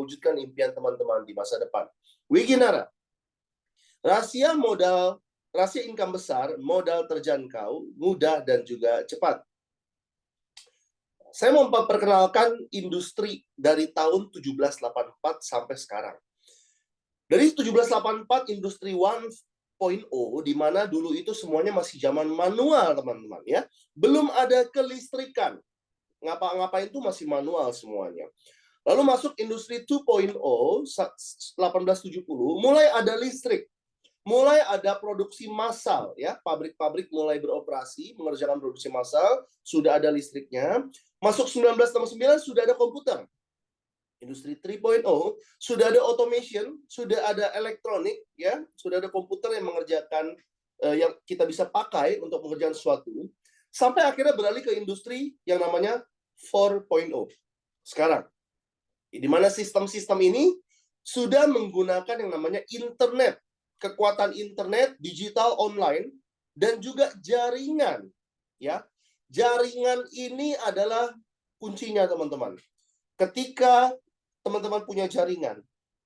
mewujudkan impian teman-teman di masa depan. Wikinara, rahasia income besar, modal terjangkau, mudah dan juga cepat. Saya mau memperkenalkan industri dari tahun 1784 sampai sekarang. Dari 1784 industri 1.0, di mana dulu itu semuanya masih zaman manual, teman-teman ya. Belum ada kelistrikan. Ngapa-ngapain itu masih manual semuanya. Lalu masuk industri 2.0 1870, mulai ada listrik. Mulai ada produksi massal ya, pabrik-pabrik mulai beroperasi, mengerjakan produksi massal, sudah ada listriknya. Masuk 1969 sudah ada komputer. Industri 3.0 sudah ada automation, sudah ada elektronik ya, sudah ada komputer yang mengerjakan yang kita bisa pakai untuk mengerjakan sesuatu. Sampai akhirnya beralih ke industri yang namanya 4.0. Sekarang, di mana sistem-sistem ini sudah menggunakan yang namanya internet, kekuatan internet, digital online, dan juga jaringan. Ya, jaringan ini adalah kuncinya, teman-teman. Ketika teman-teman punya jaringan,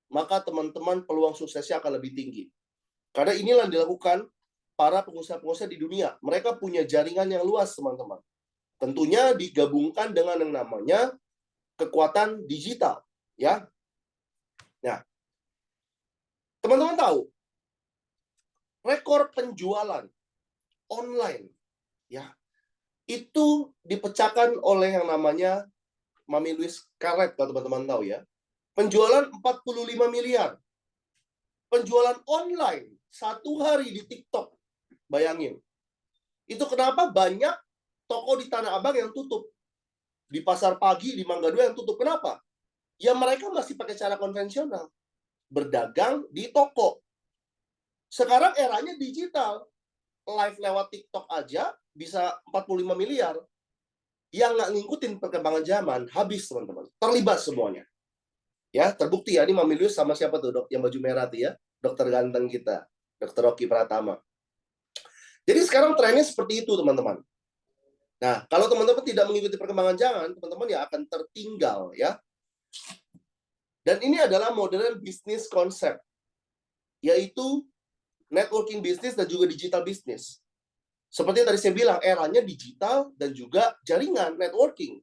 maka teman-teman peluang suksesnya akan lebih tinggi. Karena inilah yang dilakukan para pengusaha-pengusaha di dunia. Mereka punya jaringan yang luas, teman-teman. Tentunya digabungkan dengan yang namanya kekuatan digital, ya. Nah, teman-teman tahu rekor penjualan online, ya, itu dipecahkan oleh yang namanya Mami Louise Carrette, kalau teman-teman tahu ya. Penjualan 45 miliar. Penjualan online satu hari di TikTok. Bayangin. Itu kenapa banyak toko di Tanah Abang yang tutup. Di Pasar Pagi, di Mangga Dua yang tutup. Kenapa? Ya mereka masih pakai cara konvensional. Berdagang di toko. Sekarang eranya digital. Live lewat TikTok aja bisa 45 miliar. Yang nggak ngikutin perkembangan zaman, habis teman-teman. Terlibat semuanya. Ya, terbukti ya, ini Mami Louise sama siapa tuh, Dok? Yang baju merah tuh ya, dokter ganteng kita, Dr. Rocky Pratama. Jadi sekarang trennya seperti itu, teman-teman. Nah, kalau teman-teman tidak mengikuti perkembangan zaman, teman-teman ya akan tertinggal ya. Dan ini adalah modern business concept, yaitu networking business dan juga digital business. Seperti yang tadi saya bilang, eranya digital dan juga jaringan, networking.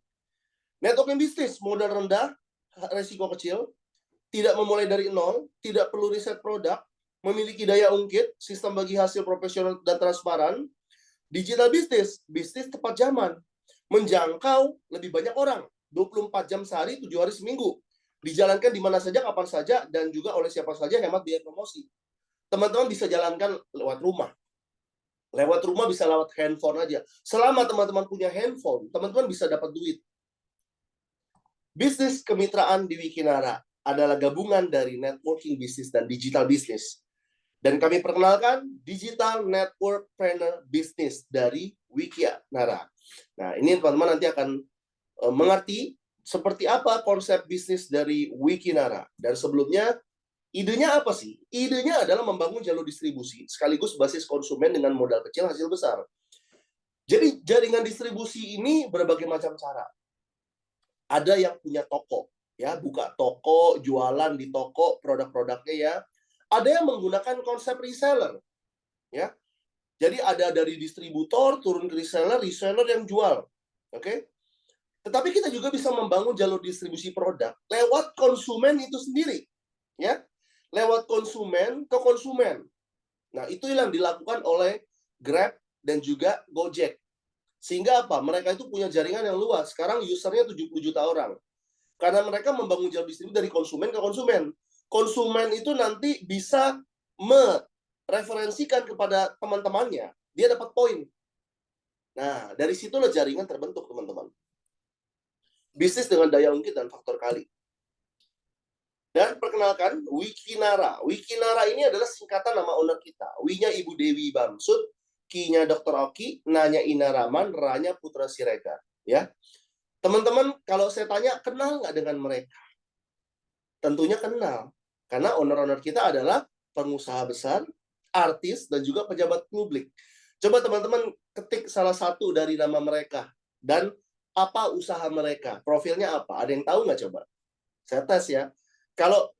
Networking business, modal rendah, resiko kecil, tidak memulai dari nol, tidak perlu riset produk, memiliki daya ungkit, sistem bagi hasil profesional dan transparan. Digital business, bisnis tepat zaman, menjangkau lebih banyak orang, 24 jam sehari, 7 hari seminggu. Dijalankan di mana saja, kapan saja, dan juga oleh siapa saja, hemat biaya promosi. Teman-teman bisa jalankan lewat rumah. Lewat rumah bisa lewat handphone aja. Selama teman-teman punya handphone, teman-teman bisa dapat duit. Bisnis kemitraan di Wikinara adalah gabungan dari networking bisnis dan digital bisnis. Dan kami perkenalkan Digital Networkpreneur Business dari Wikinara. Nah, ini teman-teman nanti akan mengerti seperti apa konsep bisnis dari Wikinara. Dan sebelumnya, idenya apa sih? Idenya adalah membangun jalur distribusi sekaligus basis konsumen dengan modal kecil hasil besar. Jadi jaringan distribusi ini berbagai macam cara. Ada yang punya toko, ya, buka toko, jualan di toko produk-produknya ya. Ada yang menggunakan konsep reseller, ya. Jadi ada dari distributor turun ke reseller, reseller yang jual, oke? Tetapi kita juga bisa membangun jalur distribusi produk lewat konsumen itu sendiri, ya. Lewat konsumen ke konsumen. Nah, itu yang dilakukan oleh Grab dan juga Gojek. Sehingga apa? Mereka itu punya jaringan yang luas. Sekarang usernya 70 juta orang. Karena mereka membangun jalur distribusi dari konsumen ke konsumen. Konsumen itu nanti bisa mereferensikan kepada teman-temannya. Dia dapat poin. Nah, dari situlah jaringan terbentuk, teman-teman. Bisnis dengan daya ungkit dan faktor kali. Dan perkenalkan, Wikinara. Wikinara ini adalah singkatan nama owner kita. W-nya Ibu Dewi Bamsud, Q-nya Dr. Oki, N-nya Ina Rahman, R-nya Putra Siregar. Ya, teman-teman, kalau saya tanya, kenal nggak dengan mereka? Tentunya kenal. Karena owner-owner kita adalah pengusaha besar, artis, dan juga pejabat publik. Coba teman-teman ketik salah satu dari nama mereka. Dan apa usaha mereka? Profilnya apa? Ada yang tahu nggak coba? Saya tes ya. Kalau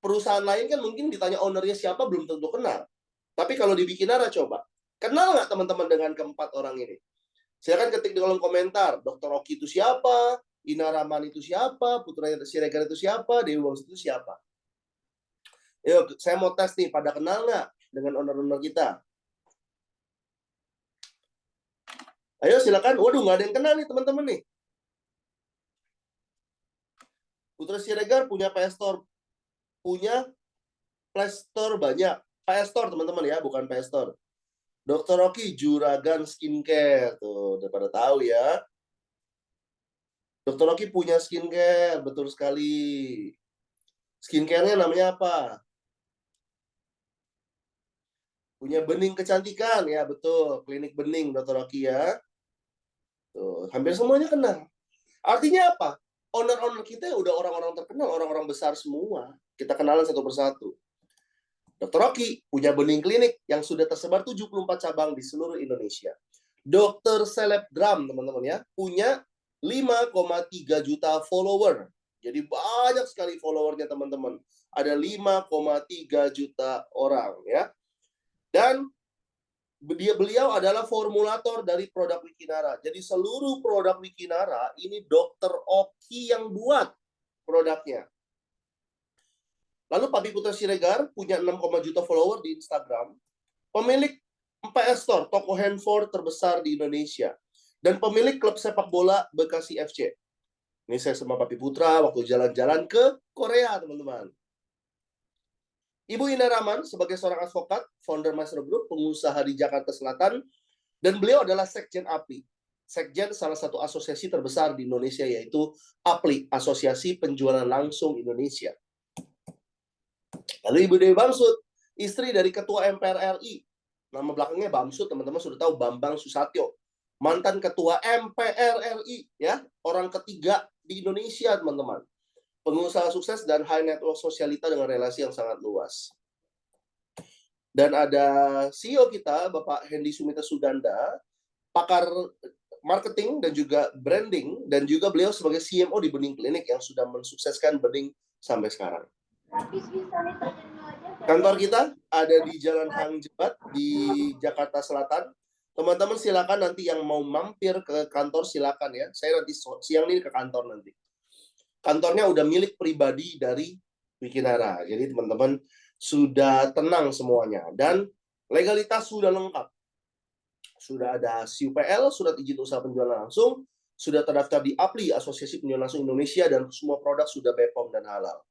perusahaan lain kan mungkin ditanya ownernya siapa belum tentu kenal. Tapi kalau di Wikinara coba, kenal nggak teman-teman dengan keempat orang ini? Silakan ketik di kolom komentar, Dr. Oki itu siapa, Ina Rahman itu siapa, Putra Siregar itu siapa, Dewi Wangsit itu siapa. Yuk, saya mau tes nih, pada kenal nggak dengan owner-owner kita? Ayo silakan. Waduh, nggak ada yang kenal nih teman-teman nih. Putra Siregar punya PS Store, punya Play Store banyak. PS Store teman-teman ya, bukan PS Store. Dr. Oki Juragan Skincare tuh, udah pada tahu ya. Dr. Oki punya skincare, betul sekali. Skincare-nya namanya apa? Punya bening kecantikan ya, betul. Klinik bening Dr. Oki ya. Tuh, hampir semuanya kenal. Artinya apa? Owner-owner kita udah orang-orang terkenal, orang-orang besar semua. Kita kenalan satu persatu. Dr. Oki punya bening klinik yang sudah tersebar 74 cabang di seluruh Indonesia. Dokter Selebgram, teman-teman ya, punya 5,3 juta follower. Jadi banyak sekali followernya teman-teman. Ada 5,3 juta orang ya. Dan beliau adalah formulator dari produk Wikinara. Jadi seluruh produk Wikinara ini Dr. Oki yang buat produknya. Lalu Papi Putra Siregar punya 6, juta follower di Instagram. Pemilik PS Store, toko handphone terbesar di Indonesia. Dan pemilik klub sepak bola Bekasi FC. Ini saya sama Papi Putra waktu jalan-jalan ke Korea, teman-teman. Ibu Ina Rahman sebagai seorang advokat, founder Maestro Group, pengusaha di Jakarta Selatan, dan beliau adalah Sekjen APLI. Sekjen salah satu asosiasi terbesar di Indonesia, yaitu APLI, Asosiasi Penjualan Langsung Indonesia. Lalu Ibu Dewi Bamsud, istri dari Ketua MPR RI. Nama belakangnya Bamsud, teman-teman sudah tahu, Bambang Susatyo. Mantan Ketua MPR RI, ya, orang ketiga di Indonesia, teman-teman. Pengusaha sukses dan high net worth sosialita dengan relasi yang sangat luas. Dan ada CEO kita, Bapak Hendy Sumita Suganda, pakar marketing dan juga branding, dan juga beliau sebagai CMO di Bening Klinik yang sudah mensukseskan Bening sampai sekarang. Kantor kita ada di Jalan Hang Jebat di Jakarta Selatan. Teman-teman silakan nanti yang mau mampir ke kantor silakan ya. Saya nanti siang ini ke kantor nanti. Kantornya udah milik pribadi dari Wikinara. Jadi teman-teman sudah tenang semuanya dan legalitas sudah lengkap. Sudah ada SUPL, surat izin usaha penjualan langsung, sudah terdaftar di APLI, Asosiasi Penjualan Langsung Indonesia, dan semua produk sudah BPOM dan halal.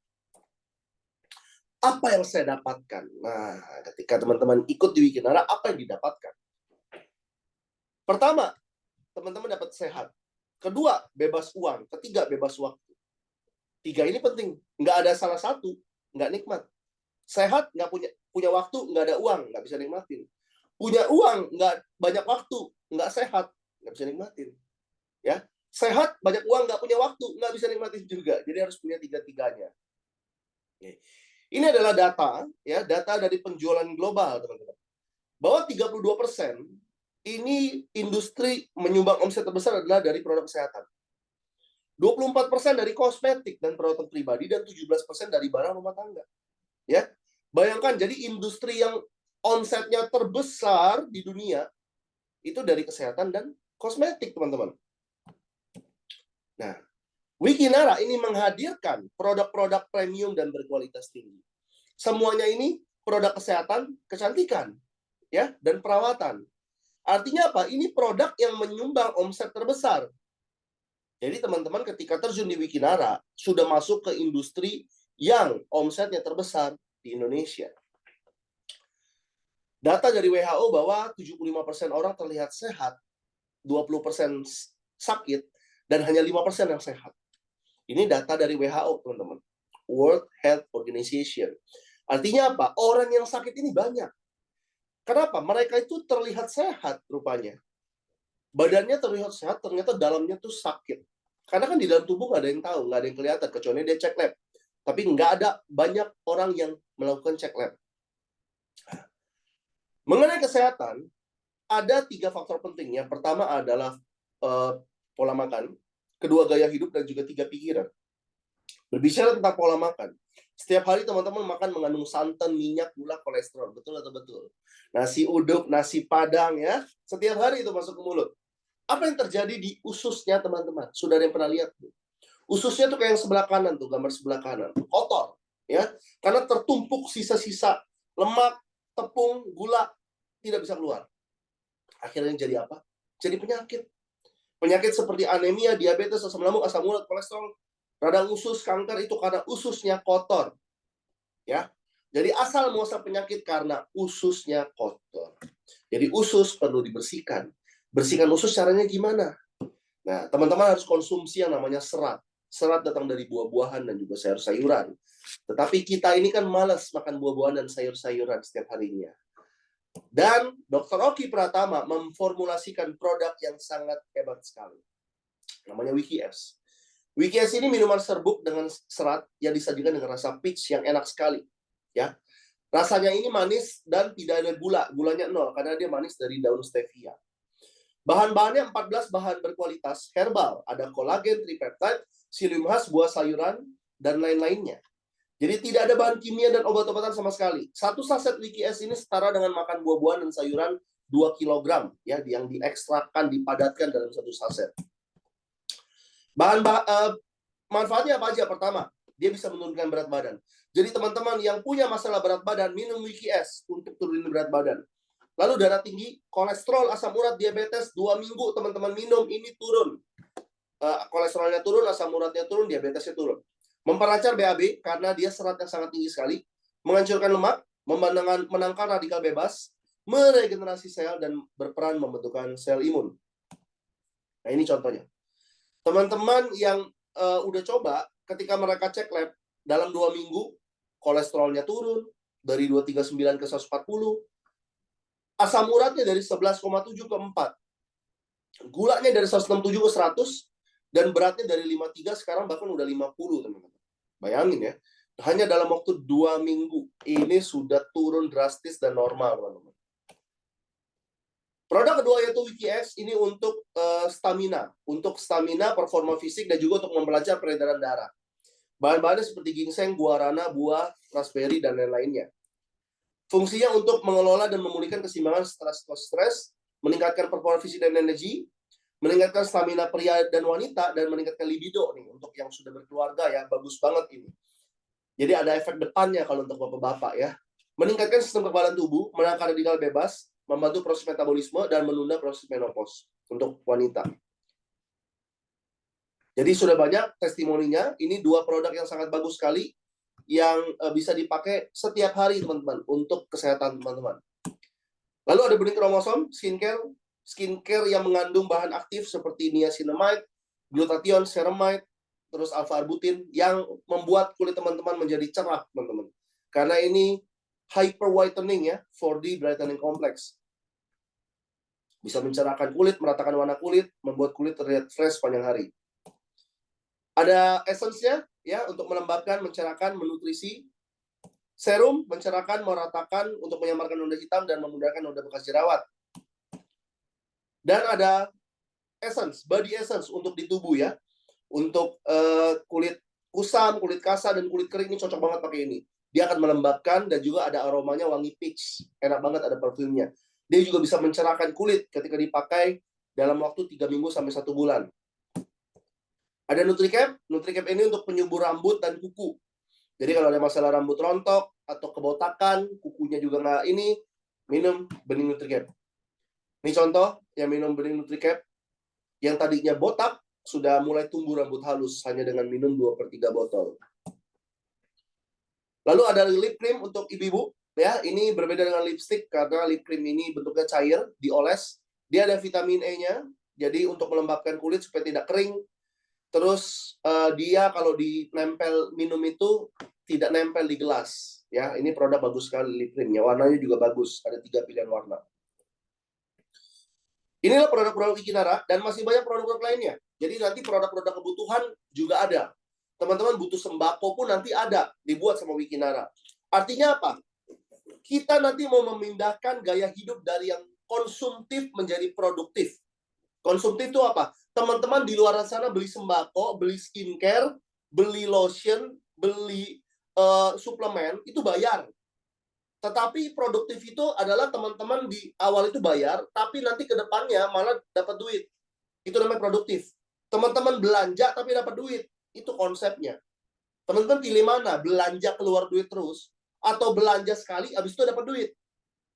Apa yang saya dapatkan? Nah, ketika teman-teman ikut di Wikinara, apa yang didapatkan? Pertama, teman-teman dapat sehat. Kedua, bebas uang. Ketiga, bebas waktu. Tiga ini penting. Nggak ada salah satu, nggak nikmat. Sehat, nggak punya waktu, nggak ada uang, nggak bisa nikmatin. Punya uang, nggak banyak waktu, nggak sehat, nggak bisa nikmatin. Ya, sehat, banyak uang, nggak punya waktu, nggak bisa nikmatin juga. Jadi harus punya tiga-tiganya. Ini adalah data, ya, data dari penjualan global, teman-teman. Bahwa 32% ini industri menyumbang omset terbesar adalah dari produk kesehatan. 24% dari kosmetik dan perawatan pribadi, dan 17% dari barang rumah tangga. Ya, bayangkan, jadi industri yang omsetnya terbesar di dunia itu dari kesehatan dan kosmetik, teman-teman. Nah, Wikinara ini menghadirkan produk-produk premium dan berkualitas tinggi. Semuanya ini produk kesehatan, kecantikan, ya, dan perawatan. Artinya apa? Ini produk yang menyumbang omset terbesar. Jadi teman-teman ketika terjun di Wikinara sudah masuk ke industri yang omsetnya terbesar di Indonesia. Data dari WHO bahwa 75% orang terlihat sehat, 20% sakit, dan hanya 5% yang sehat. Ini data dari WHO, teman-teman. World Health Organization. Artinya apa? Orang yang sakit ini banyak. Kenapa? Mereka itu terlihat sehat rupanya. Badannya terlihat sehat, ternyata dalamnya tuh sakit. Karena kan di dalam tubuh nggak ada yang tahu, nggak ada yang kelihatan, kecuali dia cek lab. Tapi nggak ada banyak orang yang melakukan cek lab. Mengenai kesehatan, ada 3 faktor penting. Yang pertama adalah pola makan, kedua gaya hidup, dan juga 3 pikiran. Berbicara tentang pola makan. Setiap hari teman-teman makan mengandung santan, minyak, gula, kolesterol. Betul atau betul? Nasi uduk, nasi padang ya. Setiap hari itu masuk ke mulut. Apa yang terjadi di ususnya teman-teman? Sudah ada yang pernah lihat? Ususnya tuh kayak yang sebelah kanan tuh, gambar sebelah kanan. Kotor. Ya. Karena tertumpuk sisa-sisa lemak, tepung, gula. Tidak bisa keluar. Akhirnya jadi apa? Jadi penyakit. Penyakit seperti anemia, diabetes, asam lambung, asam urat, kolesterol, radang usus, kanker itu karena ususnya kotor. Ya. Jadi asal muasal penyakit karena ususnya kotor. Jadi usus perlu dibersihkan. Bersihkan usus caranya gimana? Nah, teman-teman harus konsumsi yang namanya serat. Serat datang dari buah-buahan dan juga sayur-sayuran. Tetapi kita ini kan malas makan buah-buahan dan sayur-sayuran setiap harinya. Dan Dr. Oki Pratama memformulasikan produk yang sangat hebat sekali. Namanya WikiS. WikiS ini minuman serbuk dengan serat yang disajikan dengan rasa peach yang enak sekali. Ya, rasanya ini manis dan tidak ada gula. Gulanya 0 karena dia manis dari daun stevia. Bahan-bahannya 14 bahan berkualitas herbal. Ada kolagen, tripeptide, psyllium khas, buah sayuran, dan lain-lainnya. Jadi tidak ada bahan kimia dan obat-obatan sama sekali. Satu saset WikiS ini setara dengan makan buah-buahan dan sayuran 2 kg ya, yang diekstrakkan, dipadatkan dalam satu saset. Manfaatnya apa aja? Pertama, dia bisa menurunkan berat badan. Jadi teman-teman yang punya masalah berat badan, minum WikiS untuk turunin berat badan. Lalu darah tinggi, kolesterol, asam urat, diabetes, 2 minggu teman-teman minum, ini turun. Kolesterolnya turun, asam uratnya turun, diabetesnya turun. Memperlancar BAB karena dia seratnya sangat tinggi sekali, menghancurkan lemak, menangkal radikal bebas, meregenerasi sel, dan berperan membentukkan sel imun. Nah, ini contohnya. Teman-teman yang udah coba, ketika mereka cek lab, dalam 2 minggu, kolesterolnya turun, dari 239 ke 140, asam uratnya dari 11,7 ke 4, gulanya dari 167 ke 100, dan beratnya dari 53 sekarang bahkan udah 50, teman-teman. Bayangin ya, hanya dalam waktu 2 minggu, ini sudah turun drastis dan normal, teman-teman. Produk kedua yaitu WikiX, ini untuk stamina, performa fisik, dan juga untuk memperlancar peredaran darah. Bahan-bahannya seperti ginseng, guarana, buah, raspberry, dan lain-lainnya. Fungsinya untuk mengelola dan memulihkan keseimbangan setelah stres, meningkatkan performa fisik dan energi, meningkatkan stamina pria dan wanita, dan meningkatkan libido nih untuk yang sudah berkeluarga ya, bagus banget ini. Jadi ada efek depannya kalau untuk bapak-bapak ya. Meningkatkan sistem kekebalan tubuh, menangkal radikal bebas, membantu proses metabolisme, dan menunda proses menopause untuk wanita. Jadi sudah banyak testimoninya, ini 2 produk yang sangat bagus sekali, yang bisa dipakai setiap hari teman-teman, untuk kesehatan teman-teman. Lalu ada benih kromosom, skincare yang mengandung bahan aktif seperti niacinamide, glutathione, ceramide, terus alpha-arbutin yang membuat kulit teman-teman menjadi cerah, teman-teman. Karena ini hyper whitening ya, 4D brightening complex. Bisa mencerahkan kulit, meratakan warna kulit, membuat kulit terlihat fresh sepanjang hari. Ada essence-nya ya, untuk melembabkan, mencerahkan, menutrisi. Serum mencerahkan, meratakan, untuk menyamarkan noda hitam dan memudahkan noda bekas jerawat. Dan ada essence, body essence untuk di tubuh ya. Untuk kulit kusam, kulit kasar, dan kulit kering, ini cocok banget pakai ini. Dia akan melembabkan dan juga ada aromanya wangi peach. Enak banget, ada parfumnya. Dia juga bisa mencerahkan kulit ketika dipakai dalam waktu 3 minggu sampai 1 bulan. Ada NutriCap. NutriCap ini untuk penyubur rambut dan kuku. Jadi kalau ada masalah rambut rontok atau kebotakan, kukunya juga nggak ini, minum benih NutriCap. Ini contoh yang minum benih NutriCap. Yang tadinya botak, sudah mulai tumbuh rambut halus hanya dengan minum 2/3 botol. Lalu ada lip cream untuk ibu-ibu. Ya, ini berbeda dengan lipstick karena lip cream ini bentuknya cair, dioles. Dia ada vitamin E-nya, jadi untuk melembabkan kulit supaya tidak kering. Terus dia kalau dinempel minum itu tidak nempel di gelas. Ya, ini produk bagus sekali lip creamnya. Warnanya juga bagus. Ada 3 pilihan warna. Inilah produk-produk Wikinara dan masih banyak produk-produk lainnya. Jadi nanti produk-produk kebutuhan juga ada. Teman-teman butuh sembako pun nanti ada dibuat sama Wikinara. Artinya apa? Kita nanti mau memindahkan gaya hidup dari yang konsumtif menjadi produktif. Konsumtif itu apa? Teman-teman di luar sana beli sembako, beli skincare, beli lotion, beli suplemen, itu bayar. Tetapi produktif itu adalah teman-teman di awal itu bayar, tapi nanti ke depannya malah dapat duit. Itu namanya produktif. Teman-teman belanja tapi dapat duit. Itu konsepnya. Teman-teman pilih mana? Belanja keluar duit terus, atau belanja sekali, habis itu dapat duit?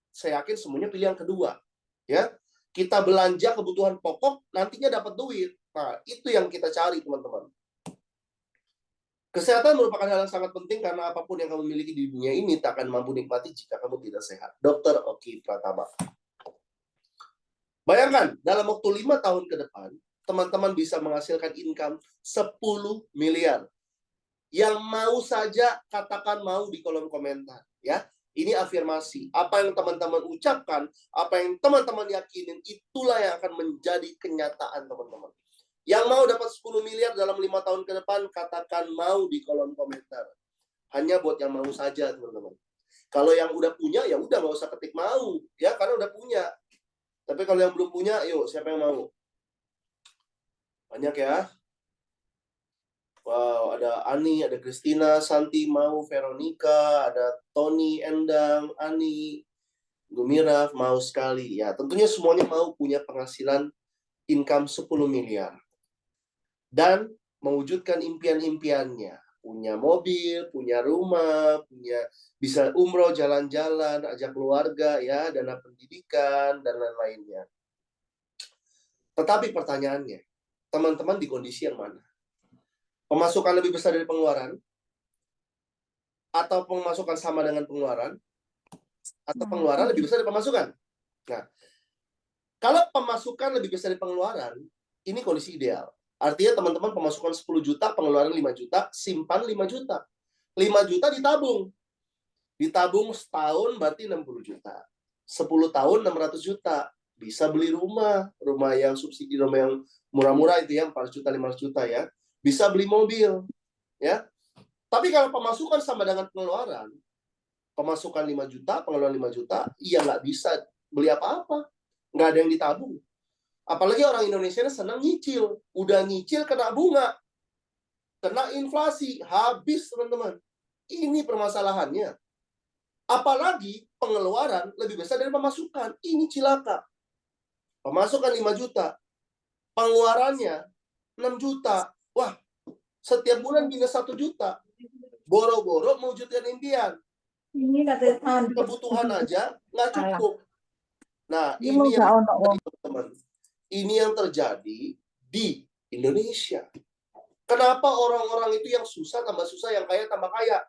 Saya yakin semuanya pilih yang kedua. Ya, kita belanja kebutuhan pokok, nantinya dapat duit. Nah, itu yang kita cari, teman-teman. Kesehatan merupakan hal yang sangat penting karena apapun yang kamu miliki di dunia ini tak akan mampu nikmati jika kamu tidak sehat. Dr. Oki Pratama. Bayangkan, dalam waktu 5 tahun ke depan, teman-teman bisa menghasilkan income 10 miliar. Yang mau saja katakan mau di kolom komentar. Ya, ini afirmasi. Apa yang teman-teman ucapkan, apa yang teman-teman yakinin, itulah yang akan menjadi kenyataan, teman-teman. Yang mau dapat 10 miliar dalam 5 tahun ke depan, katakan mau di kolom komentar. Hanya buat yang mau saja, teman-teman. Kalau yang udah punya, ya udah nggak usah ketik mau, ya, karena udah punya. Tapi kalau yang belum punya, yuk, siapa yang mau? Banyak ya. Wow, ada Ani, ada Christina, Santi mau, Veronica, ada Tony, Endang, Ani, Gumira mau sekali. Ya, tentunya semuanya mau punya penghasilan income 10 miliar. Dan mewujudkan impian-impiannya. Punya mobil, punya rumah, punya bisa umroh, jalan-jalan, ajak keluarga, ya, dana pendidikan, dan lain-lainnya. Tetapi pertanyaannya, teman-teman di kondisi yang mana? Pemasukan lebih besar dari pengeluaran? Atau pemasukan sama dengan pengeluaran? Atau pengeluaran lebih besar dari pemasukan? Nah, kalau pemasukan lebih besar dari pengeluaran, ini kondisi ideal. Artinya teman-teman pemasukan 10 juta, pengeluaran 5 juta, simpan 5 juta. 5 juta ditabung. Ditabung setahun berarti 60 juta. 10 tahun 600 juta. Bisa beli rumah. Rumah yang subsidi, rumah yang murah-murah itu yang 400 juta, 500 juta ya. Bisa beli mobil. Ya. Tapi kalau pemasukan sama dengan pengeluaran, pemasukan 5 juta, pengeluaran 5 juta, iya nggak bisa beli apa-apa. Nggak ada yang ditabung. Apalagi orang Indonesia senang nyicil. Udah nyicil kena bunga. Kena inflasi. Habis, teman-teman. Ini permasalahannya. Apalagi pengeluaran lebih besar dari pemasukan. Ini cilaka. Pemasukan 5 juta. Pengeluarannya 6 juta. Wah, setiap bulan minus 1 juta. Boro-boro mewujudkan impian. Ini Kebutuhan aja nggak cukup. Nah, ini yang terjadi, teman-teman. Ini yang terjadi di Indonesia. Kenapa orang-orang itu yang susah tambah susah, yang kaya tambah kaya?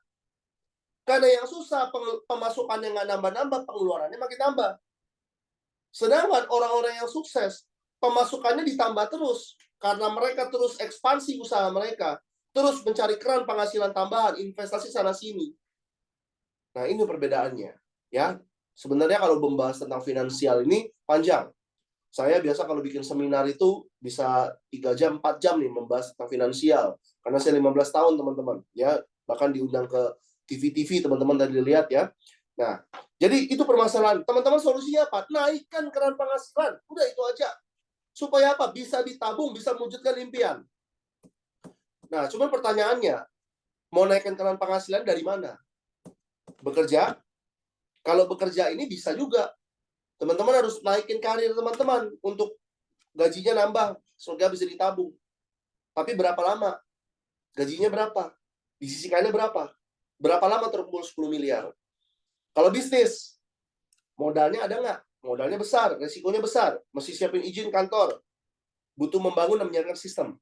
Karena yang susah pemasukannya nggak nambah-nambah, pengeluarannya makin tambah. Sedangkan orang-orang yang sukses, pemasukannya ditambah terus. Karena mereka terus ekspansi usaha mereka. Terus mencari keran penghasilan tambahan, investasi sana-sini. Nah, ini perbedaannya. Ya, sebenarnya kalau membahas tentang finansial ini panjang. Saya biasa kalau bikin seminar itu bisa 3 jam, 4 jam nih membahas tentang finansial. Karena saya 15 tahun, teman-teman. Ya, bahkan diundang ke TV-TV, teman-teman tadi lihat ya. Nah, jadi itu permasalahan. Teman-teman solusinya apa? Naikkan keran penghasilan. Udah itu aja. Supaya apa? Bisa ditabung, bisa mewujudkan impian. Nah, cuman pertanyaannya, mau naikkan keran penghasilan dari mana? Bekerja? Kalau bekerja ini bisa juga. Teman-teman harus naikin karir teman-teman untuk gajinya nambah, sehingga bisa ditabung. Tapi berapa lama? Gajinya berapa? Disisihkannya berapa? Berapa lama terkumpul 10 miliar? Kalau bisnis, modalnya ada nggak? Modalnya besar, resikonya besar. Mesti siapin izin kantor. Butuh membangun dan menjalankan sistem.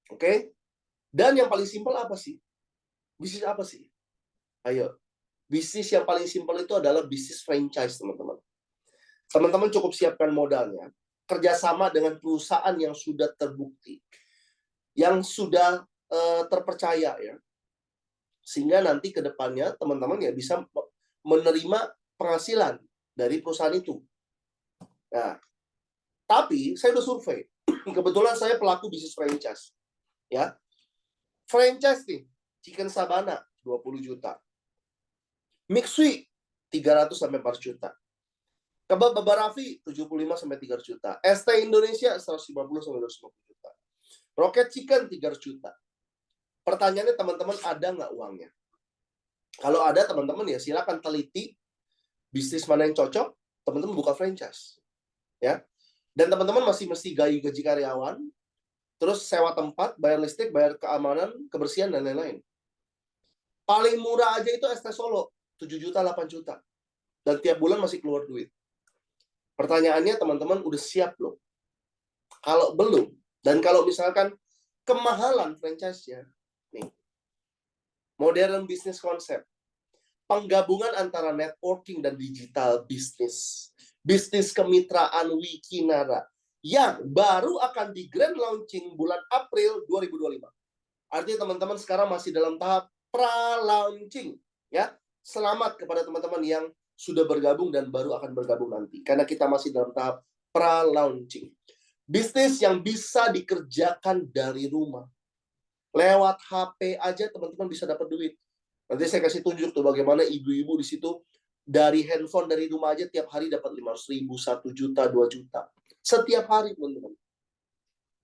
Oke? Dan yang paling simpel apa sih? Bisnis apa sih? Ayo. Bisnis yang paling simpel itu adalah bisnis franchise, teman-teman. Teman-teman cukup siapkan modalnya. Kerjasama dengan perusahaan yang sudah terbukti. Yang sudah terpercaya ya. Sehingga nanti ke depannya teman-teman ya bisa menerima penghasilan dari perusahaan itu. Nah, tapi saya udah survei. Kebetulan saya pelaku bisnis franchise. Ya. Franchise nih, Chicken Sabana 20 juta. Mixui 300 sampai 400 juta. Kebab Baba Raffi 75 sampai 300 juta. ST Indonesia 150 sampai 250 juta. Rocket Chicken 300 juta. Pertanyaannya teman-teman, ada nggak uangnya? Kalau ada teman-teman ya silakan teliti bisnis mana yang cocok, teman-teman buka franchise. Ya. Dan teman-teman masih mesti gaji karyawan, terus sewa tempat, bayar listrik, bayar keamanan, kebersihan, dan lain-lain. Paling murah aja itu ST Solo, 7 juta, 8 juta. Dan tiap bulan masih keluar duit. Pertanyaannya teman-teman udah siap belum? Kalau belum, dan kalau misalkan kemahalan franchise-nya, nih, modern business concept, penggabungan antara networking dan digital bisnis, bisnis kemitraan Wikinara, yang baru akan di grand launching bulan April 2025. Artinya teman-teman sekarang masih dalam tahap pra-launching. Ya, selamat kepada teman-teman yang sudah bergabung dan baru akan bergabung nanti. Karena kita masih dalam tahap pra-launching. Bisnis yang bisa dikerjakan dari rumah. Lewat HP aja teman-teman bisa dapat duit. Nanti saya kasih tunjuk tuh bagaimana ibu-ibu di situ dari handphone dari rumah aja tiap hari dapat 500.000, 1 juta, 2 juta. Setiap hari teman-teman.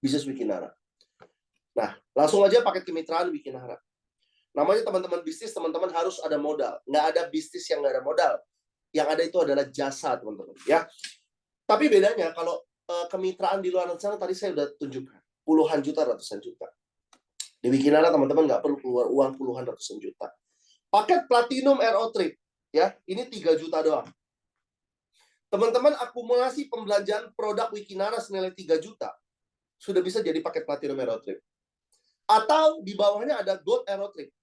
Bisnis Wikinara. Nah, langsung aja paket kemitraan Wikinara. Namanya teman-teman bisnis, teman-teman harus ada modal. Nggak ada bisnis yang nggak ada modal. Yang ada itu adalah jasa, teman-teman. Ya. Tapi bedanya kalau kemitraan di luar sana tadi saya udah tunjukkan. Puluhan juta, ratusan juta. Di Wikinara teman-teman nggak perlu keluar uang puluhan, ratusan juta. Paket Platinum RO Trip. Ya, ini 3 juta doang. Teman-teman akumulasi pembelanjaan produk Wikinara senilai 3 juta. Sudah bisa jadi paket Platinum RO Trip. Atau di bawahnya ada Gold RO Trip.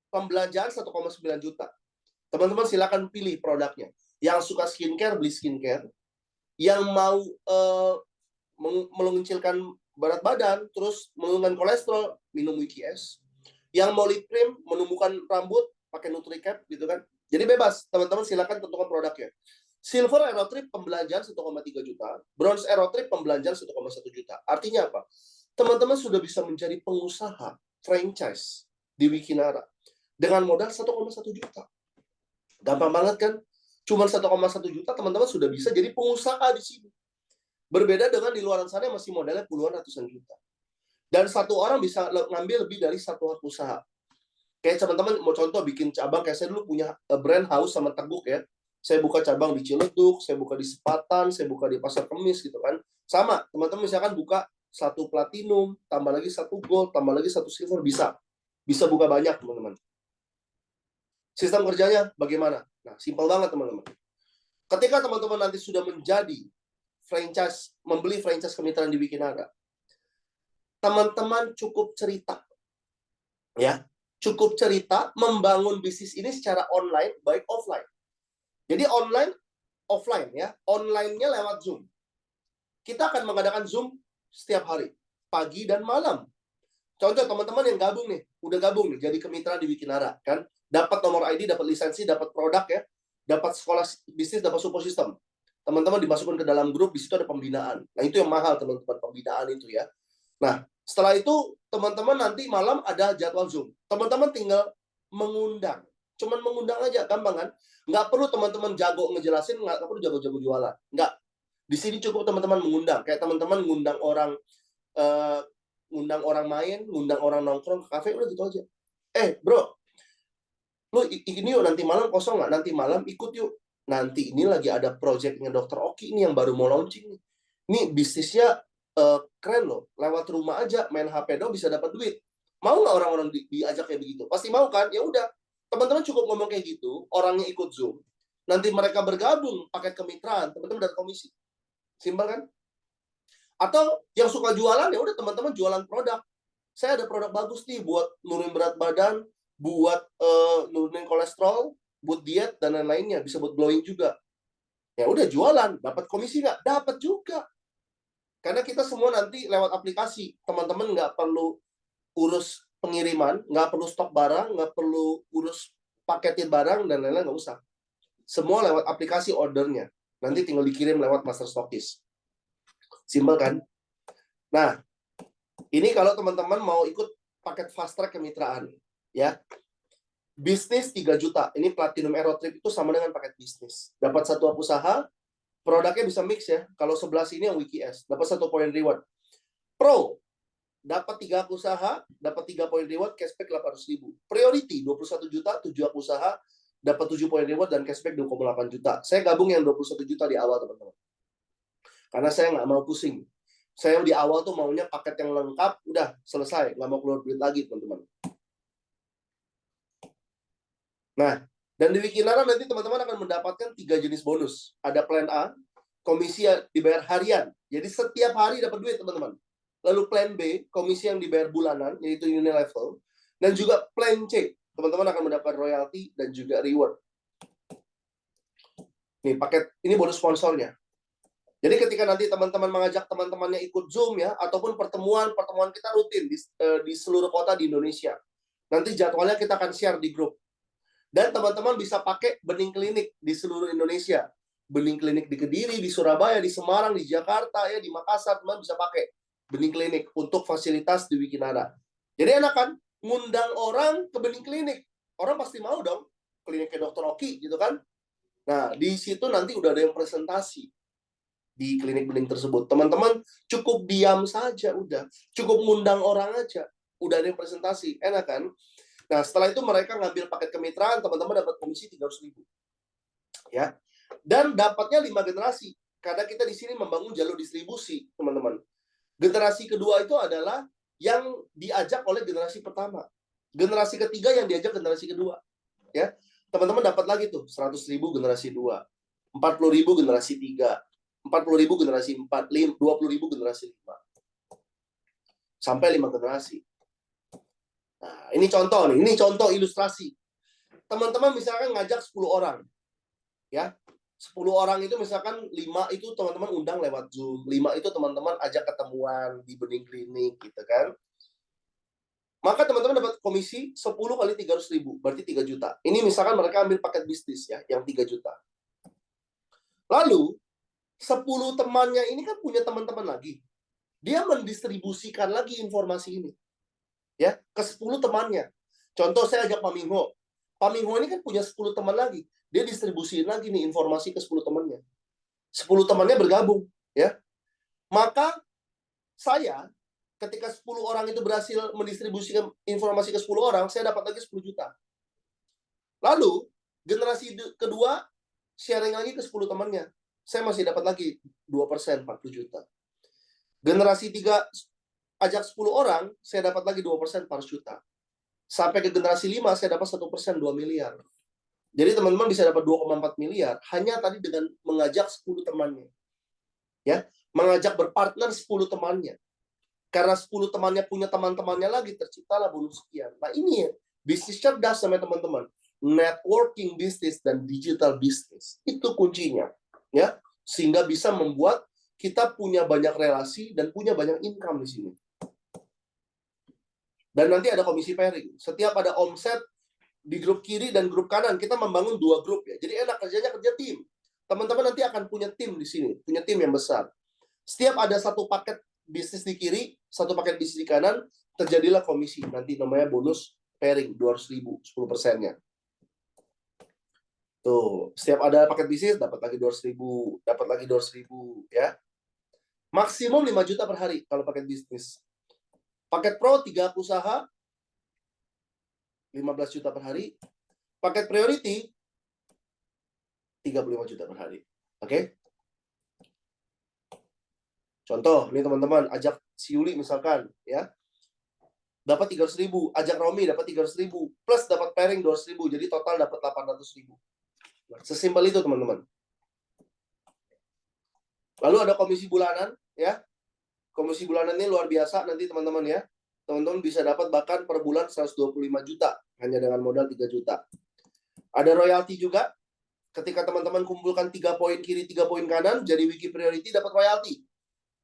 Pembelanjaan 1,9 juta. Teman-teman silakan pilih produknya. Yang suka skincare, beli skincare. Yang mau menguncilkan berat badan, terus menurunkan kolesterol, minum WikiS. Yang mau lip cream, menumbuhkan rambut, pakai NutriCap, gitu kan. Jadi bebas, teman-teman silakan tentukan produknya. Silver Aero Trip pembelanjaan 1,3 juta. Bronze Aero Trip pembelanjaan 1,1 juta. Artinya apa? Teman-teman sudah bisa menjadi pengusaha franchise di Wikinara dengan modal 1,1 juta. Gampang banget kan? Cuma 1,1 juta teman-teman sudah bisa jadi pengusaha di sini. Berbeda dengan di luar sana yang masih modalnya puluhan ratusan juta. Dan satu orang bisa ngambil lebih dari satu usaha. Kayak teman-teman mau contoh bikin cabang, kayak saya dulu punya brand house sama teguk ya. Saya buka cabang di Ciledug, saya buka di Sepatan, saya buka di Pasar Kemis gitu kan. Sama, teman-teman misalkan buka 1 platinum, tambah lagi 1 gold, tambah lagi 1 silver, bisa. Bisa buka banyak, teman-teman. Sistem kerjanya bagaimana? Nah, simpel banget, teman-teman. Ketika teman-teman nanti sudah menjadi franchise, membeli franchise kemitraan di Wikinara, teman-teman cukup cerita. Ya, cukup cerita membangun bisnis ini secara online, baik offline. Jadi online, offline ya. Online-nya lewat Zoom. Kita akan mengadakan Zoom setiap hari, pagi dan malam. Contoh teman-teman yang gabung nih, udah gabung nih, jadi kemitraan di Wikinara, kan? Dapat nomor ID, dapat lisensi, dapat produk ya, dapat sekolah bisnis, dapat support system. Teman-teman dimasukkan ke dalam grup, di situ ada pembinaan. Nah, itu yang mahal teman-teman, pembinaan itu ya. Nah, setelah itu teman-teman nanti malam ada jadwal Zoom. Teman-teman tinggal mengundang. Cuman mengundang aja, gampang kan? Nggak perlu teman-teman jago ngejelasin, nggak perlu jago-jago jualan. Nggak. Di sini cukup teman-teman mengundang. Kayak teman-teman ngundang orang main, ngundang orang nongkrong ke kafe, udah gitu aja. Bro, lu ini yuk nanti malam kosong nggak? Nanti malam ikut yuk. Nanti ini lagi ada projectnya Dr. Oki ini yang baru mau launching nih. Ini bisnisnya keren loh. Lewat rumah aja, main HP dong bisa dapat duit. Mau nggak orang-orang diajak kayak begitu? Pasti mau kan? Ya udah. Teman-teman cukup ngomong kayak gitu, orangnya ikut Zoom. Nanti mereka bergabung paket kemitraan, teman-teman dapat komisi. Simpel kan? Atau yang suka jualan, ya udah teman-teman jualan produk. Saya ada produk bagus nih buat nurunin berat badan, buat nurunin kolesterol, buat diet dan lain-lainnya, bisa buat glowing juga. Ya udah jualan, dapat komisi nggak? Dapat juga. Karena kita semua nanti lewat aplikasi, teman-teman nggak perlu urus pengiriman, nggak perlu stok barang, nggak perlu urus paketin barang dan lain-lain, nggak usah. Semua lewat aplikasi ordernya. Nanti tinggal dikirim lewat master stockist. Simpel kan? Nah, ini kalau teman-teman mau ikut paket fast track kemitraan, ya. Bisnis 3 juta. Ini Platinum Aero Trip itu sama dengan paket bisnis. Dapat satu usaha, produknya bisa mix ya. Kalau sebelah sini yang WikiS, dapat 1 poin reward. Pro, dapat 3 akun usaha, dapat 3 poin reward, cashback 800.000. Priority 21 juta, 7 akun usaha, dapat 7 poin reward dan cashback 2,8 juta. Saya gabung yang 21 juta di awal, teman-teman. Karena saya nggak mau pusing. Saya di awal tuh maunya paket yang lengkap, udah selesai, nggak mau keluar duit lagi, teman-teman. Nah, dan di Wikinara nanti teman-teman akan mendapatkan 3 jenis bonus. Ada plan A, komisi yang dibayar harian. Jadi setiap hari dapat duit, teman-teman. Lalu plan B, komisi yang dibayar bulanan, yaitu unilevel. Dan juga plan C, teman-teman akan mendapat royalti dan juga reward. Nih, paket ini bonus sponsornya. Jadi ketika nanti teman-teman mengajak teman-temannya ikut Zoom ya, ataupun pertemuan kita rutin di seluruh kota di Indonesia. Nanti jadwalnya kita akan share di grup. Dan teman-teman bisa pakai bening klinik di seluruh Indonesia. Bening klinik di Kediri, di Surabaya, di Semarang, di Jakarta, ya di Makassar, teman bisa pakai bening klinik untuk fasilitas di Wikinara. Jadi enak kan? Ngundang orang ke bening klinik. Orang pasti mau dong. Kliniknya Dr. Oki gitu kan. Nah, di situ nanti udah ada yang presentasi di klinik bening tersebut. Teman-teman cukup diam saja udah. Cukup ngundang orang aja. Udah ada yang presentasi. Enak kan? Nah, setelah itu mereka ngambil paket kemitraan, teman-teman dapat komisi 300.000. Ya. Dan dapatnya 5 generasi. Karena kita di sini membangun jalur distribusi, teman-teman. Generasi kedua itu adalah yang diajak oleh generasi pertama. Generasi ketiga yang diajak generasi kedua. Ya. Teman-teman dapat lagi tuh 100.000 generasi 2, 40.000 generasi 3, 40.000 generasi 4, 20.000 generasi 5. Sampai 5 generasi. Nah, ini contoh nih, ini contoh ilustrasi. Teman-teman misalkan ngajak 10 orang. Ya. 10 orang itu misalkan 5 itu teman-teman undang lewat Zoom, 5 itu teman-teman ajak ketemuan di bening klinik gitu kan. Maka teman-teman dapat komisi 10 kali 300.000, berarti 3 juta. Ini misalkan mereka ambil paket bisnis ya, yang 3 juta. Lalu 10 temannya ini kan punya teman-teman lagi. Dia mendistribusikan lagi informasi ini. Ya, ke 10 temannya. Contoh saya ajak Pak Mingho. Pak Mingho ini kan punya 10 teman lagi. Dia distribusiin lagi nih informasi ke 10 temannya. 10 temannya bergabung, ya. Maka saya ketika 10 orang itu berhasil mendistribusikan informasi ke 10 orang, saya dapat lagi 10 juta. Lalu generasi kedua sharing lagi ke 10 temannya. Saya masih dapat lagi 2%, 40 juta. Generasi 3 ajak 10 orang, saya dapat lagi 2%, 400 juta. Sampai ke generasi 5, saya dapat 1%, 2 miliar. Jadi teman-teman bisa dapat 2,4 miliar hanya tadi dengan mengajak 10 temannya. Ya, mengajak berpartner 10 temannya. Karena 10 temannya punya teman-temannya lagi, terciptalah bonus sekian. Nah, ini ya, bisnis cerdas sama teman-teman. Networking bisnis dan digital bisnis. Itu kuncinya. Ya, sehingga bisa membuat kita punya banyak relasi dan punya banyak income di sini. Dan nanti ada komisi pairing. Setiap ada omset di grup kiri dan grup kanan, kita membangun 2 grup ya. Jadi enak kerjanya kerja tim. Teman-teman nanti akan punya tim di sini, punya tim yang besar. Setiap ada satu paket bisnis di kiri, satu paket bisnis di kanan, terjadilah komisi. Nanti namanya bonus pairing 200.000, 10%-nya. Tuh, setiap ada paket bisnis dapat lagi 200.000, dapat lagi 200.000 ya. Maksimum 5 juta per hari kalau paket bisnis. Paket pro 3 usaha 15 juta per hari. Paket priority 35 juta per hari. Oke? Contoh, ini teman-teman, ajak si Yuli misalkan, ya. Dapat 300.000, ajak Romi dapat 300.000, plus dapat pairing 200.000, jadi total dapat 800.000. Nah, sesimpel itu, teman-teman. Lalu ada komisi bulanan, ya. Komisi bulanan ini luar biasa nanti teman-teman ya. Teman-teman bisa dapat bahkan per bulan 125 juta hanya dengan modal 3 juta. Ada royalti juga. Ketika teman-teman kumpulkan 3 poin kiri, 3 poin kanan, jadi Wiki Priority dapat royalti.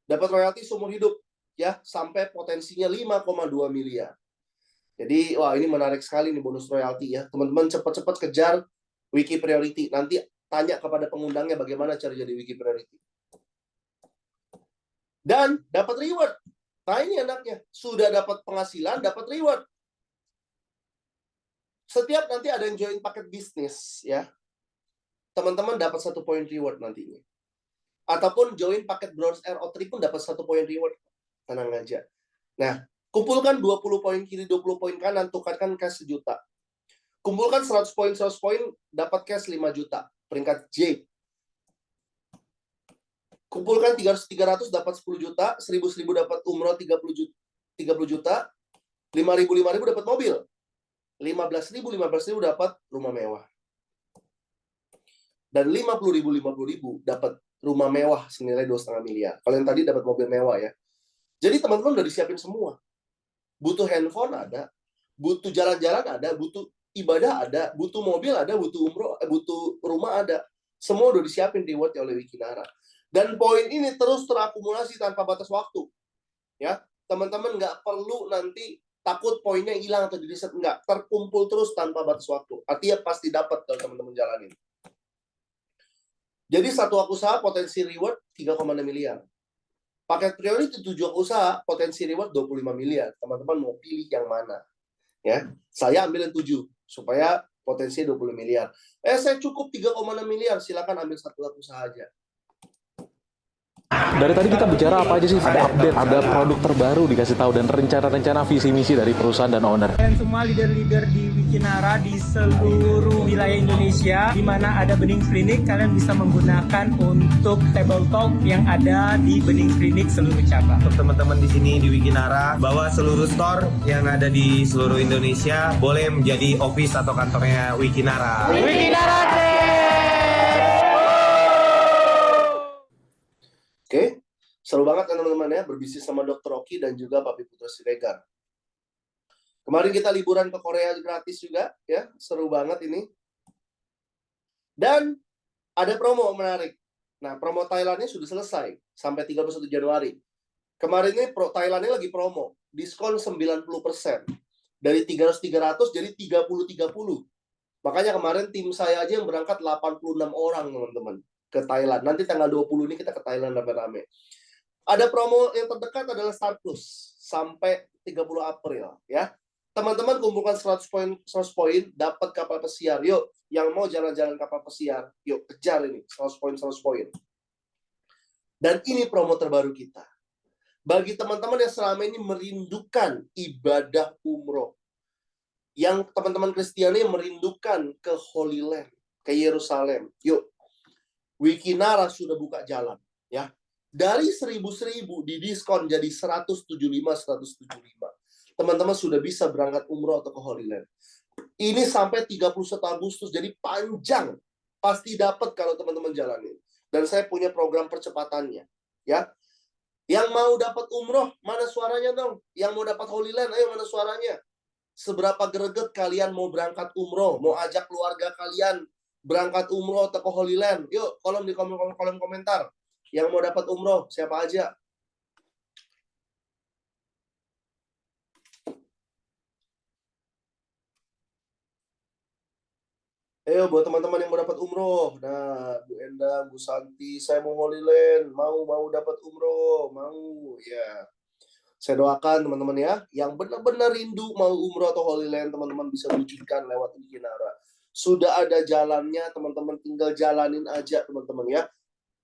Dapat royalti seumur hidup ya, sampai potensinya 5,2 miliar. Jadi wah ini menarik sekali nih bonus royalti ya. Teman-teman cepat-cepat kejar Wiki Priority. Nanti tanya kepada pengundangnya bagaimana cara jadi Wiki Priority. Dan dapat reward. Nah ini enaknya, sudah dapat penghasilan, dapat reward. Setiap nanti ada yang join paket bisnis ya, teman-teman dapat 1 poin reward nantinya. Ataupun join paket Bronze Air O3 pun dapat 1 poin reward. Tenang aja. Nah, kumpulkan 20 poin kiri, 20 poin kanan, tukarkan cash 1 juta. Kumpulkan 100 poin, dapat cash 5 juta. Peringkat J. Kumpulkan 300 dapat 10 juta, 1000 dapat umroh 30 juta, 5.000 dapat mobil. 15.000 dapat rumah mewah. Dan 50.000 dapat rumah mewah senilai 2,5 miliar. Kalau yang tadi dapat mobil mewah ya. Jadi teman-teman udah disiapin semua. Butuh handphone ada, butuh jalan-jalan ada, butuh ibadah ada, butuh mobil ada, butuh umroh, butuh rumah ada. Semua udah disiapin reward oleh Wikinara. Dan poin ini terus terakumulasi tanpa batas waktu. Ya, teman-teman nggak perlu nanti takut poinnya hilang atau di-reset, enggak. Terkumpul terus tanpa batas waktu. Artinya pasti dapat kalau teman-teman jalanin. Jadi satu usaha potensi reward 3,6 miliar. Paket priority 7 usaha potensi reward 25 miliar. Teman-teman mau pilih yang mana? Ya, saya ambil yang 7 supaya potensi 20 miliar. Saya cukup 3,6 miliar, silakan ambil satu usaha aja. Dari tadi kita bicara apa aja sih? Ada update, ada produk terbaru dikasih tahu dan rencana-rencana visi misi dari perusahaan dan owner. Kalian semua leader-leader di Wikinara di seluruh wilayah Indonesia, di mana ada Bening Klinik, kalian bisa menggunakan untuk table talk yang ada di Bening Klinik seluruh cabang. Untuk teman-teman di sini di Wikinara, bahwa seluruh store yang ada di seluruh Indonesia boleh menjadi office atau kantornya Wikinara. Wikinara Oke, seru banget kan teman-teman ya, berbisnis sama Dr. Oki dan juga Papi Putra Siregar. Kemarin kita liburan ke Korea gratis juga, ya, seru banget ini. Dan ada promo menarik. Nah, promo Thailandnya sudah selesai sampai 31 Januari. Kemarin ini Thailandnya lagi promo, diskon 90%. Dari 300-300 jadi 30-30. Makanya kemarin tim saya aja yang berangkat 86 orang, teman-teman, ke Thailand. Nanti tanggal 20 ini kita ke Thailand rame-rame. Ada promo yang terdekat adalah Star Plus sampai 30 April ya. Teman-teman kumpulkan 100 poin dapat kapal pesiar. Yuk, yang mau jalan-jalan kapal pesiar, yuk kejar ini 100 poin. Dan ini promo terbaru kita. Bagi teman-teman yang selama ini merindukan ibadah umroh, yang teman-teman Kristiani merindukan ke Holy Land, ke Yerusalem, yuk, Wikinara sudah buka jalan, ya. Dari 1.000 didiskon jadi 175. Teman-teman sudah bisa berangkat umroh atau ke Holy Land. Ini sampai 31 Agustus, jadi panjang. Pasti dapat kalau teman-teman jalanin. Dan saya punya program percepatannya, ya. Yang mau dapat umroh, mana suaranya dong? Yang mau dapat Holy Land, ayo mana suaranya? Seberapa greget kalian mau berangkat umroh, mau ajak keluarga kalian berangkat umroh atau ke Holy Land? Yuk, kolom di kolom komentar. Yang mau dapat umroh, siapa aja? Ayo, buat teman-teman yang mau dapat umroh. Nah, Bu Endang, Bu Santi, saya mau Holy Land. Mau dapat umroh. Mau, ya. Saya doakan teman-teman ya, yang benar-benar rindu mau umroh atau Holy Land, teman-teman bisa wujudkan lewat Wikinara. Sudah ada jalannya, teman-teman tinggal jalanin aja, teman-teman ya.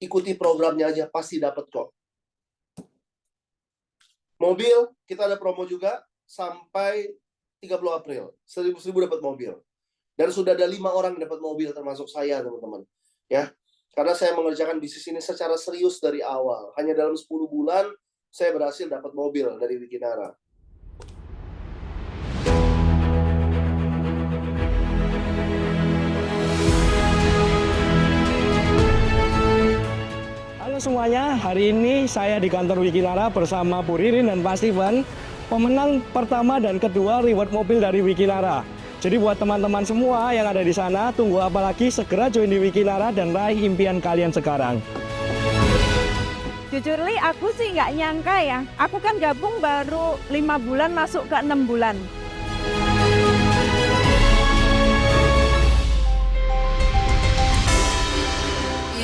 Ikuti programnya aja, pasti dapat kok. Mobil, kita ada promo juga sampai 30 April. 1.000 dapat mobil. Dan sudah ada 5 orang yang dapat mobil, termasuk saya, teman-teman. Ya, karena saya mengerjakan bisnis ini secara serius dari awal. Hanya dalam 10 bulan, saya berhasil dapat mobil dari Wikinara. Halo semuanya, hari ini saya di kantor Wikinara bersama Bu Ririn dan Pak Steven, pemenang pertama dan kedua reward mobil dari Wikinara. Jadi buat teman-teman semua yang ada di sana, tunggu apa lagi, segera join di Wikinara dan raih impian kalian sekarang. Jujur Li, aku sih nggak nyangka ya. Aku kan gabung baru 5 bulan masuk ke 6 bulan.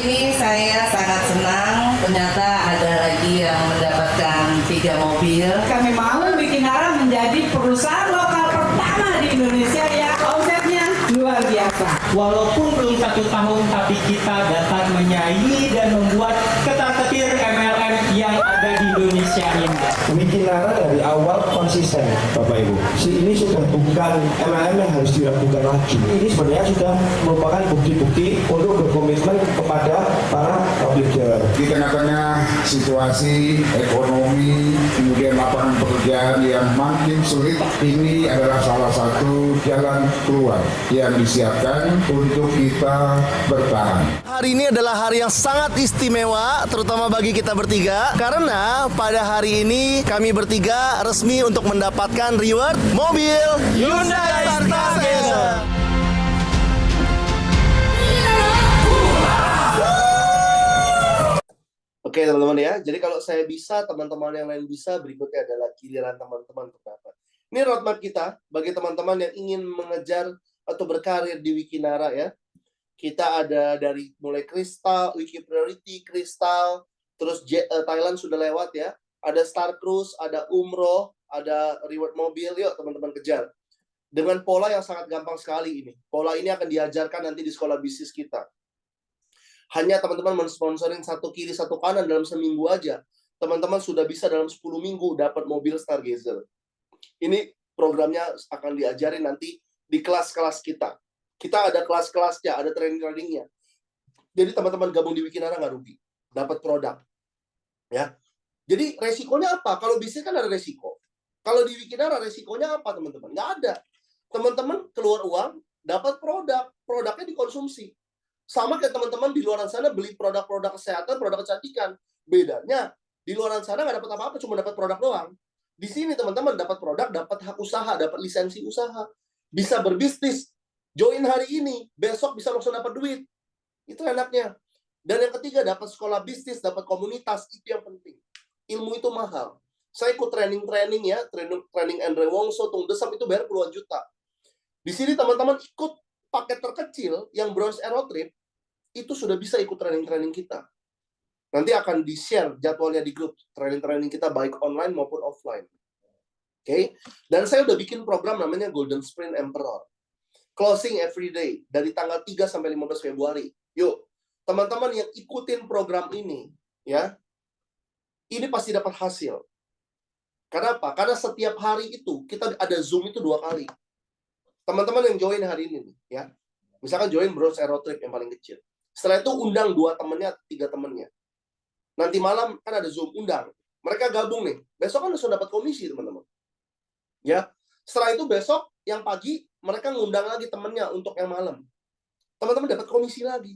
Ini saya sangat senang, ternyata ada lagi yang mendapatkan 3 mobil. Kami mau Wikinara menjadi perusahaan lokal pertama di Indonesia yang omsetnya luar biasa. Walaupun belum 1 tahun, tapi kita dapat menyaingi dan membuat ketar-ketir MLM UMKM yang ada di Indonesia ini. Wikinara dari awal konsisten, Bapak Ibu. Ini sudah bukan MLM yang harus diragukan lagi. Ini sebenarnya sudah merupakan bukti-bukti untuk berkomitmen kepada para publisher. Di tengah-tengah situasi ekonomi, kemudian lapangan pekerjaan yang makin sulit, ini adalah salah satu jalan keluar yang disiapkan untuk kita bertahan. Hari ini adalah hari yang sangat istimewa, terutama bagi kita bertiga, karena pada hari ini kami bertiga resmi untuk mendapatkan reward mobil Hyundai Stargazer. Oke teman-teman ya, jadi kalau saya bisa, teman-teman yang lain bisa, berikutnya adalah giliran teman-teman untuk dapat. Ini roadmap kita bagi teman-teman yang ingin mengejar atau berkarir di Wikinara ya. Kita ada dari mulai Kristal, Wiki Priority, Kristal, terus Thailand sudah lewat ya. Ada Star Cruise, ada Umroh, ada reward mobil, yuk teman-teman kejar. Dengan pola yang sangat gampang sekali ini. Pola ini akan diajarkan nanti di sekolah bisnis kita. Hanya teman-teman mensponsorin satu kiri satu kanan dalam seminggu aja, teman-teman sudah bisa dalam 10 minggu dapat mobil Stargazer. Ini programnya akan diajarin nanti di kelas-kelas kita. Kita ada kelas-kelasnya, ada training-trainingnya. Jadi teman-teman gabung di Wikinara nggak rugi, dapat produk. Ya. Jadi resikonya apa? Kalau bisnis kan ada resiko. Kalau di Wikinara resikonya apa teman-teman? Nggak ada. Teman-teman keluar uang, dapat produk, produknya dikonsumsi. Sama kayak teman-teman di luar sana beli produk-produk kesehatan, produk kecantikan. Bedanya, di luar sana nggak dapat apa-apa, cuma dapat produk doang. Di sini teman-teman dapat produk, dapat hak usaha, dapat lisensi usaha. Bisa berbisnis. Join hari ini, besok bisa langsung dapat duit. Itu enaknya. Dan yang ketiga, dapat sekolah bisnis, dapat komunitas. Itu yang penting. Ilmu itu mahal. Saya ikut training ya, training Andre Wongso, Tung Desam, itu bayar puluhan juta. Di sini teman-teman ikut paket terkecil, yang Bronze Aero Trip, itu sudah bisa ikut training-training kita. Nanti akan di-share jadwalnya di grup training-training kita baik online maupun offline. Oke? Dan saya udah bikin program namanya Golden Sprint Emperor. Closing every day dari tanggal 3 sampai 15 Februari. Yuk, teman-teman yang ikutin program ini, ya. Ini pasti dapat hasil. Karena apa? Karena setiap hari itu kita ada Zoom itu 2 kali. Teman-teman yang join hari ini, ya. Misalkan join Bronze Aero Trip yang paling kecil. Setelah itu undang 2 temennya, 3 temennya. Nanti malam kan ada Zoom, undang. Mereka gabung nih. Besok kan langsung dapat komisi, teman-teman. Ya. Setelah itu besok, yang pagi, mereka ngundang lagi temennya untuk yang malam. Teman-teman dapat komisi lagi.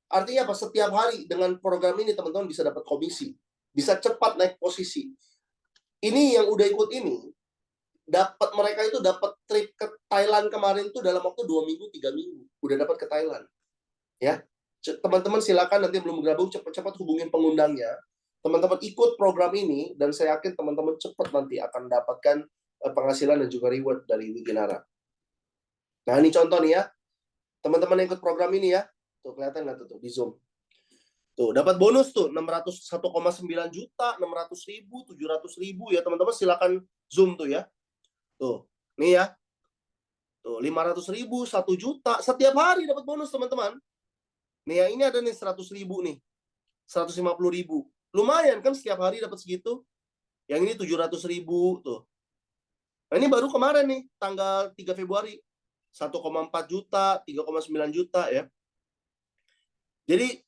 Artinya apa? Setiap hari dengan program ini, teman-teman bisa dapat komisi. Bisa cepat naik posisi. Ini yang udah ikut ini, mereka itu dapat trip ke Thailand kemarin tuh dalam waktu 2 minggu, 3 minggu. Udah dapat ke Thailand. Ya. Teman-teman silakan nanti belum gabung cepat-cepat hubungin pengundangnya. Teman-teman ikut program ini dan saya yakin teman-teman cepat nanti akan mendapatkan penghasilan dan juga reward dari Wikinara. Nah, ini contoh nih ya. Teman-teman yang ikut program ini ya. Tuh kelihatan nggak tuh di Zoom. Tuh, dapat bonus tuh 1,9 juta, 600 ribu, 700 ribu ya teman-teman silakan Zoom tuh ya. Tuh, nih ya. Tuh, 500 ribu, 1 juta. Setiap hari dapat bonus teman-teman. Nih ya, ini ada nih 100 ribu nih. 150 ribu. Lumayan kan setiap hari dapat segitu. Yang ini 700 ribu tuh. Nah, ini baru kemarin nih, tanggal 3 Februari. 1,4 juta, 3,9 juta ya. Jadi,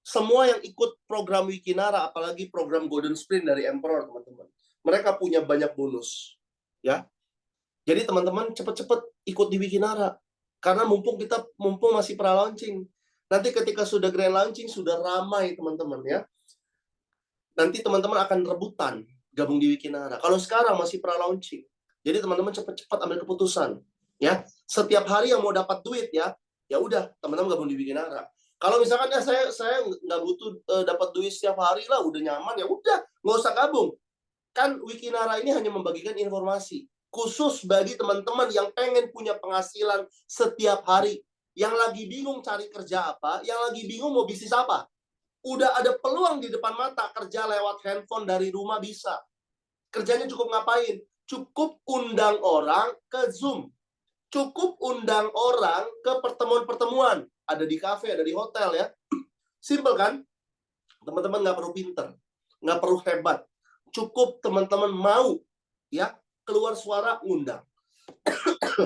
semua yang ikut program Wikinara, apalagi program Golden Sprint dari Emperor, teman-teman. Mereka punya banyak bonus. Ya. Jadi, teman-teman cepet-cepet ikut di Wikinara. Karena mumpung masih pra-launching. Nanti ketika sudah grand launching, sudah ramai teman-teman ya. Nanti teman-teman akan rebutan gabung di Wikinara. Kalau sekarang masih pra-launching. Jadi teman-teman cepat-cepat ambil keputusan. Ya, setiap hari yang mau dapat duit ya udah teman-teman gabung di Wikinara. Kalau misalkan ya saya nggak butuh dapat duit setiap hari lah, udah nyaman ya udah nggak usah gabung. Kan Wikinara ini hanya membagikan informasi khusus bagi teman-teman yang pengen punya penghasilan setiap hari. Yang lagi bingung cari kerja apa, yang lagi bingung mau bisnis apa. Udah ada peluang di depan mata, kerja lewat handphone dari rumah bisa. Kerjanya cukup ngapain? Cukup undang orang ke Zoom. Cukup undang orang ke pertemuan-pertemuan. Ada di kafe, ada di hotel ya. Simple kan? Teman-teman nggak perlu pinter. nggak perlu hebat. Cukup teman-teman mau, ya, keluar suara, ngundang.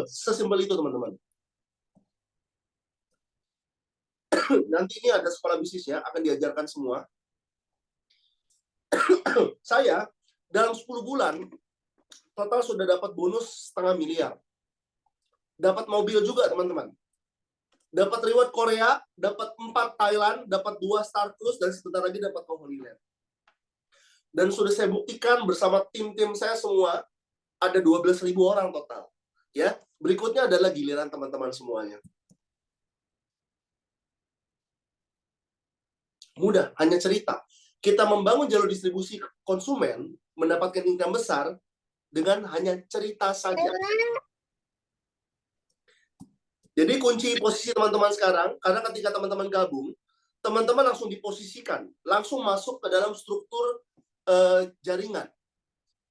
Sesimpel itu, teman-teman. Nanti ini ada sekolah bisnis ya, akan diajarkan semua. Saya, dalam 10 bulan, total sudah dapat bonus setengah miliar. Dapat mobil juga, teman-teman. Dapat reward Korea, dapat 4 Thailand, dapat 2 Star Cruise, dan sebentar lagi dapat Holy Land. Dan sudah saya buktikan bersama tim-tim saya semua, ada 12.000 orang total. Ya, berikutnya adalah giliran teman-teman semuanya. Mudah, hanya cerita. Kita membangun jalur distribusi konsumen, mendapatkan income besar, dengan hanya cerita saja. Jadi kunci posisi teman-teman sekarang, karena ketika teman-teman gabung, teman-teman langsung diposisikan, langsung masuk ke dalam struktur jaringan.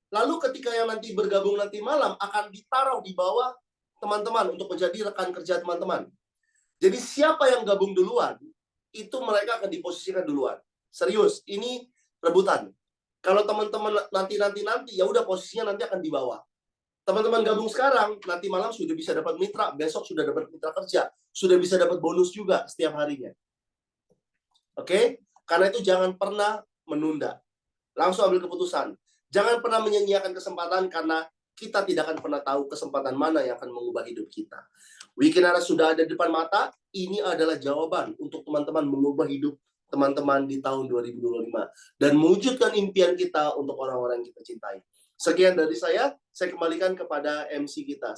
Lalu ketika yang nanti bergabung nanti malam, akan ditaruh di bawah teman-teman untuk menjadi rekan kerja teman-teman. Jadi siapa yang gabung duluan, itu mereka akan diposisikan duluan. Serius, ini rebutan. Kalau teman-teman nanti, ya udah posisinya nanti akan di bawah. Teman-teman gabung sekarang, nanti malam sudah bisa dapat mitra, besok sudah dapat mitra kerja, sudah bisa dapat bonus juga setiap harinya. Oke? Karena itu jangan pernah menunda. Langsung ambil keputusan. Jangan pernah menyia-nyiakan kesempatan karena kita tidak akan pernah tahu kesempatan mana yang akan mengubah hidup kita. Wikinara sudah ada di depan mata, ini adalah jawaban untuk teman-teman mengubah hidup teman-teman di tahun 2025 dan mewujudkan impian kita untuk orang-orang yang kita cintai. Sekian dari saya kembalikan kepada MC kita.